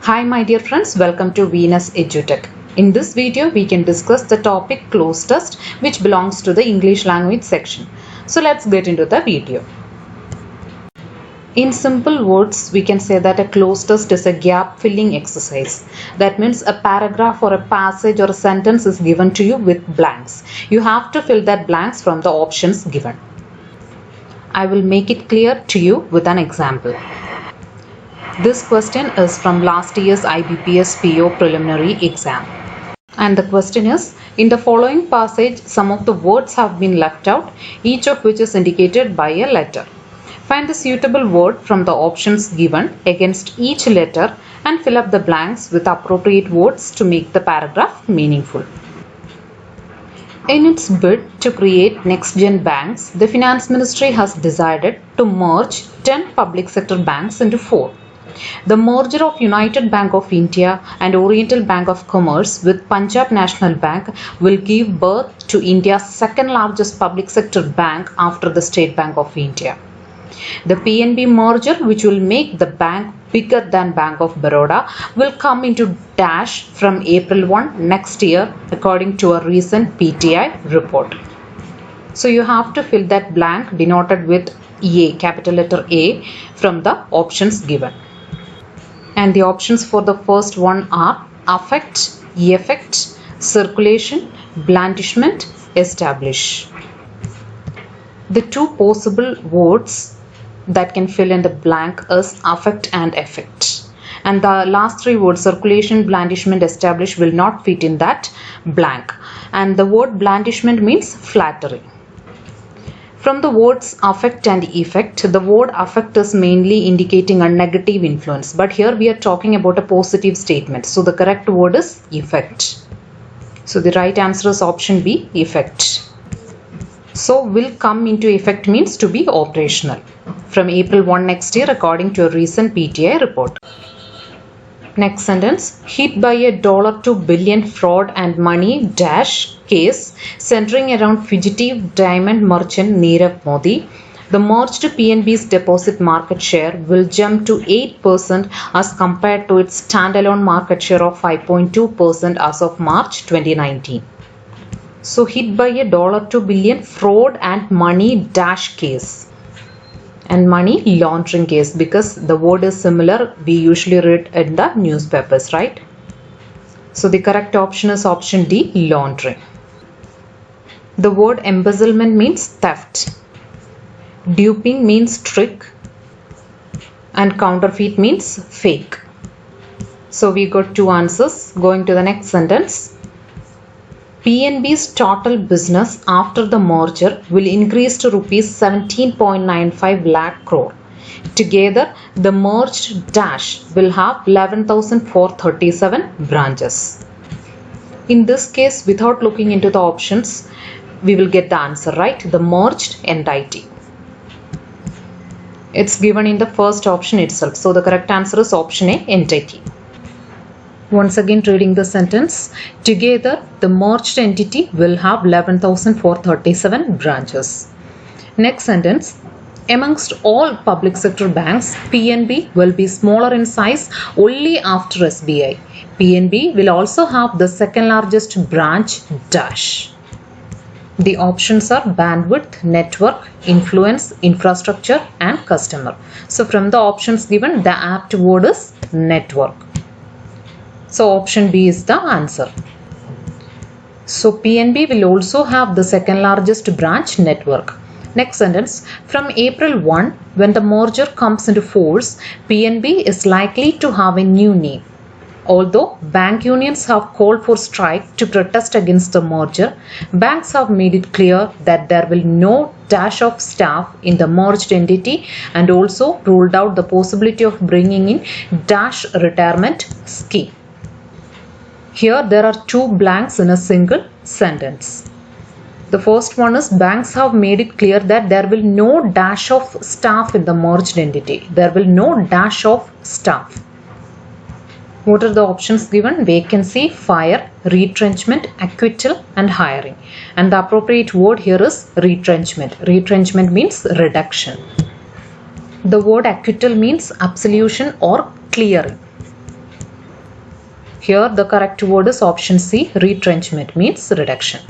Hi my dear friends, welcome to Venus EduTech. In this video, we can discuss the topic cloze test which belongs to the English language section. So let's get into the video. In simple words, we can say that a cloze test is a gap filling exercise. That means a paragraph or a passage or a sentence is given to you with blanks. You have to fill that blanks from the options given. I will make it clear to you with an example. This question is from last year's IBPS PO preliminary exam. And the question is, in the following passage, some of the words have been left out, each of which is indicated by a letter. Find the suitable word from the options given against each letter and fill up the blanks with appropriate words to make the paragraph meaningful. In its bid to create next-gen banks, the Finance Ministry has decided to merge 10 public sector banks into 4. The merger of United Bank of India and Oriental Bank of Commerce with Punjab National Bank will give birth to India's second largest public sector bank after the State Bank of India. The PNB merger, which will make the bank bigger than Bank of Baroda, will come into dash from April 1 next year according to a recent PTI report. So you have to fill that blank denoted with A, capital letter A, from the options given. And the options for the first one are affect, effect, circulation, blandishment, establish. The two possible words that can fill in the blank is affect and effect. And the last three words, circulation, blandishment, establish, will not fit in that blank. And the word blandishment means flattery. From the words affect and effect, the word affect is mainly indicating a negative influence. But here we are talking about a positive statement. So the correct word is effect. So the right answer is option B, effect. So will come into effect means to be operational from April 1 next year according to a recent PTI report. Next sentence, hit by a $2 billion fraud and money dash case centering around fugitive diamond merchant Nirav Modi, the merged PNB's deposit market share will jump to 8% as compared to its standalone market share of 5.2% as of March 2019. So hit by a $2 billion fraud and money dash case. And money laundering case, because the word is similar, we usually read in the newspapers, right? So the correct option is option D, laundering. The word embezzlement means theft. Duping means trick. And counterfeit means fake. So we got two answers. Going to the next sentence. PNB's total business after the merger will increase to rupees 17.95 lakh crore. Together, the merged dash will have 11,437 branches. In this case, without looking into the options, we will get the answer, right? The merged entity. It's given in the first option itself. So the correct answer is option A, entity. Once again reading the sentence, together the merged entity will have 11,437 branches. Next sentence, amongst all public sector banks, PNB will be smaller in size only after SBI. PNB will also have the second largest branch dash. The options are bandwidth, network, influence, infrastructure and customer. So from the options given, the apt word is network. So option B is the answer. So PNB will also have the second largest branch network. Next sentence, from April 1, when the merger comes into force, PNB is likely to have a new name. Although bank unions have called for strike to protest against the merger, banks have made it clear that there will be no dash of staff in the merged entity and also ruled out the possibility of bringing in dash retirement scheme. Here there are two blanks in a single sentence. The first one is banks have made it clear that there will no dash of staff in the merged entity. There will no dash of staff. What are the options given? Vacancy, fire, retrenchment, acquittal and hiring. And the appropriate word here is retrenchment. Retrenchment means reduction. The word acquittal means absolution or clearing. Here the correct word is option C, retrenchment, means reduction.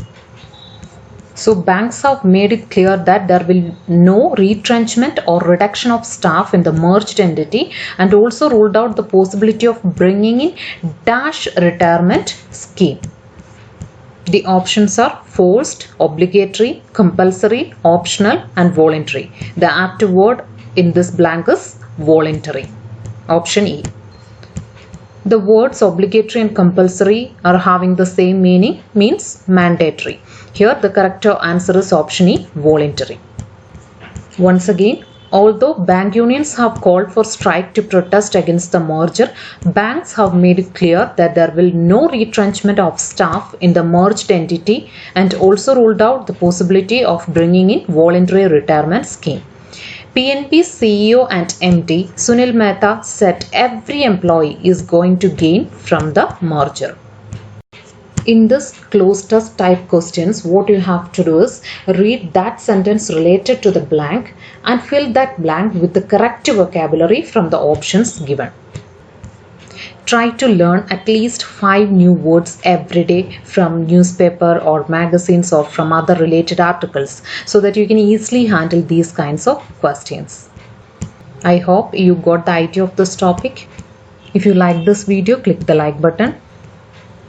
So banks have made it clear that there will no retrenchment or reduction of staff in the merged entity, and also ruled out the possibility of bringing in dash retirement scheme. The options are forced, obligatory, compulsory, optional and voluntary. The apt word in this blank is voluntary. Option E. The words obligatory and compulsory are having the same meaning, means mandatory. Here the correct answer is option E, voluntary. Once again, although bank unions have called for strike to protest against the merger, banks have made it clear that there will no retrenchment of staff in the merged entity, and also ruled out the possibility of bringing in voluntary retirement scheme. PNB CEO and MD Sunil Mehta said every employee is going to gain from the merger. In this closed test type questions, what you have to do is read that sentence related to the blank and fill that blank with the correct vocabulary from the options given. Try to learn at least 5 new words every day from newspaper or magazines or from other related articles, so that you can easily handle these kinds of questions. I hope you got the idea of this topic. If you like this video, click the like button.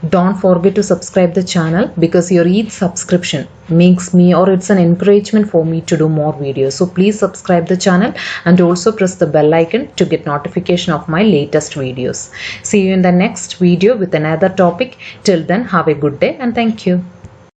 Don't forget to subscribe the channel, because your each subscription makes me, or it's an encouragement for me to do more videos. So please subscribe the channel and also press the bell icon to get notification of my latest videos. See you in the next video with another topic. Till then, have a good day and thank you.